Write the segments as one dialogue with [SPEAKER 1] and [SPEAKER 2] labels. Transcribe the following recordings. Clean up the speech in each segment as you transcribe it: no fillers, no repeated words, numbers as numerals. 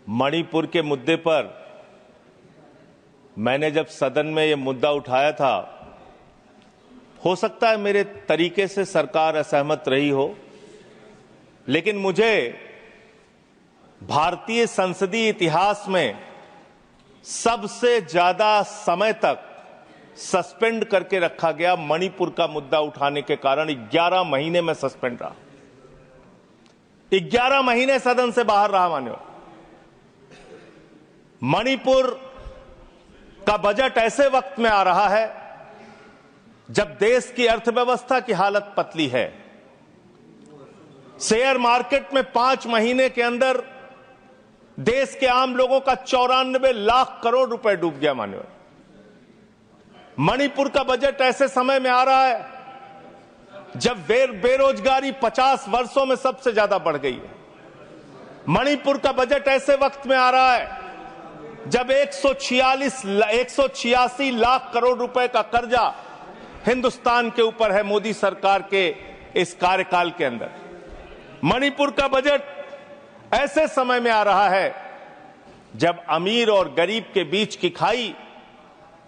[SPEAKER 1] मणिपुर के मुद्दे पर मैंने जब सदन में यह मुद्दा उठाया था, हो सकता है मेरे तरीके से सरकार असहमत रही हो, लेकिन मुझे भारतीय संसदीय इतिहास में सबसे ज्यादा समय तक सस्पेंड करके रखा गया मणिपुर का मुद्दा उठाने के कारण 11 महीने में सस्पेंड रहा। 11 महीने सदन से बाहर रहा। मान्य मणिपुर का बजट ऐसे वक्त में आ रहा है जब देश की अर्थव्यवस्था की हालत पतली है। शेयर मार्केट में 5 महीने के अंदर देश के आम लोगों का 94 लाख करोड़ रुपए डूब गया। मान्यवर, मणिपुर का बजट ऐसे समय में आ रहा है जब बेरोजगारी 50 वर्षों में सबसे ज्यादा बढ़ गई है। मणिपुर का बजट ऐसे वक्त में आ रहा है जब 186 लाख करोड़ रुपए का कर्जा हिंदुस्तान के ऊपर है मोदी सरकार के इस कार्यकाल के अंदर। मणिपुर का बजट ऐसे समय में आ रहा है जब अमीर और गरीब के बीच की खाई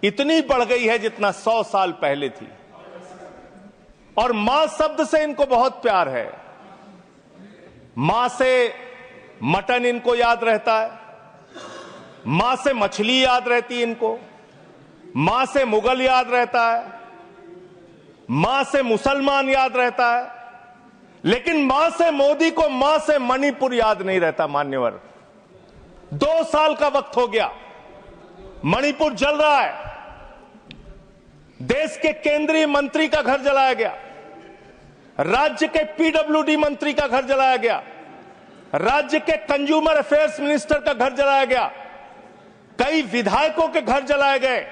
[SPEAKER 1] इतनी बढ़ गई है जितना 100 साल पहले थी। और मां शब्द से इनको बहुत प्यार है। मां से मटन इनको याद रहता है, मां से मछली याद रहती है इनको, मां से मुगल याद रहता है, मां से मुसलमान याद रहता है, लेकिन मां से मोदी को मां से मणिपुर याद नहीं रहता। मान्यवर, 2 साल का वक्त हो गया, मणिपुर जल रहा है। देश के केंद्रीय मंत्री का घर जलाया गया, राज्य के पीडब्ल्यूडी मंत्री का घर जलाया गया, राज्य के कंज्यूमर अफेयर्स मिनिस्टर का घर जलाया गया, कई विधायकों के घर जलाए गए।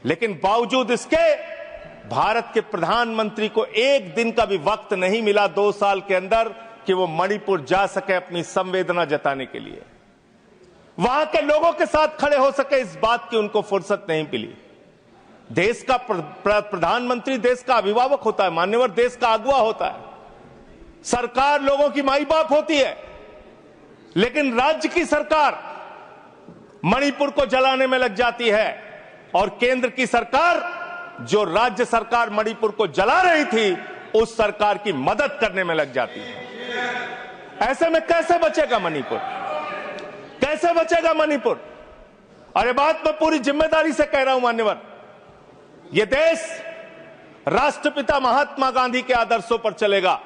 [SPEAKER 1] लेकिन बावजूद इसके भारत के प्रधानमंत्री को एक दिन का भी वक्त नहीं मिला 2 साल के अंदर कि वो मणिपुर जा सके अपनी संवेदना जताने के लिए, वहां के लोगों के साथ खड़े हो सके। इस बात की उनको फुर्सत नहीं मिली। देश का प्रधानमंत्री देश का अभिभावक होता है। मान्यवर, देश का अगुवा होता है। सरकार लोगों की माई बाप होती है, लेकिन राज्य की सरकार मणिपुर को जलाने में लग जाती है और केंद्र की सरकार, जो राज्य सरकार मणिपुर को जला रही थी, उस सरकार की मदद करने में लग जाती है। ऐसे में कैसे बचेगा मणिपुर? कैसे बचेगा मणिपुर? और ये बात मैं पूरी जिम्मेदारी से कह रहा हूं मान्यवर, ये देश राष्ट्रपिता महात्मा गांधी के आदर्शों पर चलेगा।